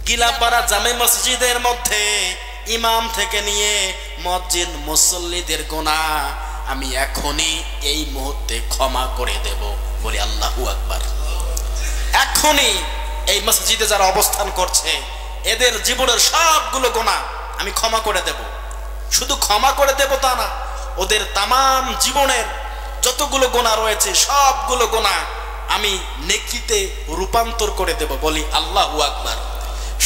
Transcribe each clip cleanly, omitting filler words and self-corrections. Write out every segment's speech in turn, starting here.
গিলাপাড়া জামে মসজিদের মধ্যে ইমাম থেকে নিয়ে মুয়াজ্জিন মুসল্লিদের গুনাহ আমি এখনই এই মুহূর্তে ক্ষমা করে দেব। বলি আল্লাহু আকবার। এখনই এই মসজিদে যারা অবস্থান করছে এদের জীবনের সবগুলো গুনাহ আমি ক্ষমা করে দেব। শুধু ক্ষমা করে দেব তা না, ওদের তামাম জীবনের যতগুলো গুনাহ রয়েছে সবগুলো গুনাহ আমি নেকিতে রূপান্তর করে দেব। বলি আল্লাহু আকবার।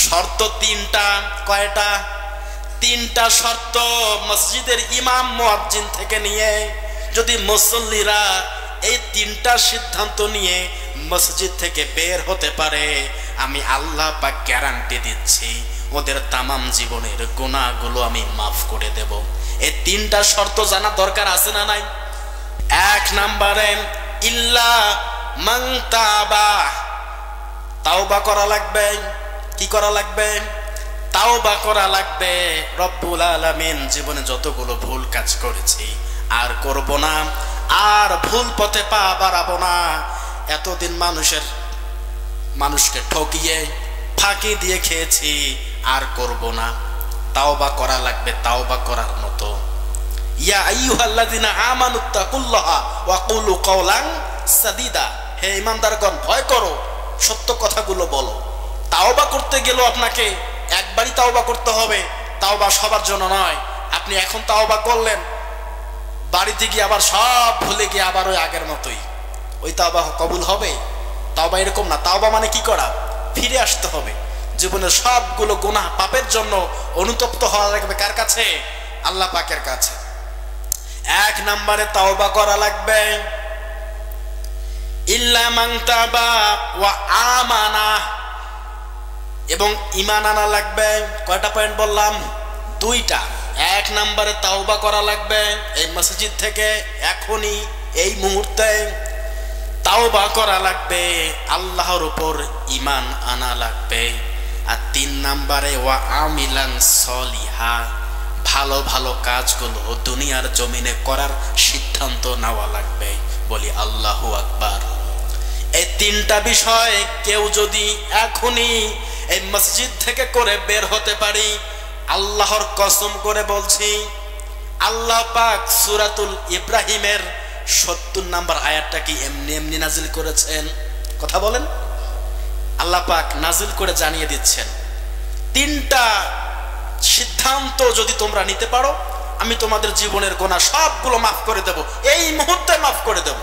শর্ত তিনটা। কয়টা? তিনটা শর্ত। মসজিদের ইমাম মুয়াজ্জিন থেকে নিয়ে যদি মুসল্লিরা এই তিনটা সিদ্ধান্ত নিয়ে মসজিদ থেকে বের হতে পারে, আমি আল্লাহ পাক গ্যারান্টি দিচ্ছি ওদের তামাম জীবনের গুনাহগুলো আমি মাফ করে দেব। এই তিনটা শর্ত জানা দরকার আছে না নাই? এক নম্বরে ইল্লা মান তাবা, তাওবা করা লাগবে। কি করা লাগবে? তাওবা করা লাগবে। রব্বুল আলামিন জীবনে যতগুলো ভুল কাজ করেছি আর করব না, আর ভুল পথে পা বাড়াবো না। এতদিন মানুষকে ঠকিয়ে ফাঁকি দিয়ে খেয়েছি, আর করব না। তাওবা করা লাগবে, তাওবা করার মতো। ইয়া আইয়ুহাল্লাযিনা আমানুত্তাকুল্লাহা ওয়া কুলু কাওলান সাদীদা, হে ঈমানদারগণ ভয় করো, সত্য কথাগুলো বলো। তাওবা করতে গেলেও আপনাকে একবারই তাওবা করতে হবে। তাওবা সবার জন্য নয়। আপনি এখন তাওবা করলেন, বাড়িতে গিয়ে আবার সব ভুলে গিয়ে আবার ওই আগের মতোই, ওই তাওবা কবুল হবে? তাওবা এরকম না। তাওবা মানে কি করা? ফিরে আসতে হবে। জীবনের সবগুলো গুনাহ পাপের জন্য অনুতপ্ত হওয়া লাগবে। কার কাছে? আল্লাহ পাকের কাছে। এক নম্বরে তাওবা করা লাগবে। ইল্লা মান তাবা ওয়া আমানা, এবং ঈমান আনা লাগবে। কয়টা পয়েন্ট বললাম? দুইটা। এক নম্বরে তাওবা করা লাগবে এই মসজিদ থেকে এখনই এই মুহূর্তে তাওবা করা লাগবে, আল্লাহর উপর ঈমান আনা লাগবে। আর তিন নম্বরে ওয়া আমিলান সলিহা, ভালো ভালো কাজগুলো দুনিয়ার জমিনে করার সিদ্ধান্ত নেওয়া লাগবে। বলি আল্লাহু আকবার। এই তিনটা বিষয় কেউ যদি এখনই এই মসজিদ থেকে করে বের হতে পারি, আল্লাহর কসম করে বলছি, আল্লাহ পাক সূরাতুল ইব্রাহিমের ৭০ নম্বর আয়াতটা কি এমনি এমনি নাজিল করেছেন? কথা বলেন। আল্লাহ পাক নাজিল করে জানিয়ে দিচ্ছেন, তিনটা সিদ্ধান্ত যদি তোমরা নিতে পারো, আমি তোমাদের জীবনের গুনাহ সবগুলো মাফ করে দেব, এই মুহূর্তে মাফ করে দেব।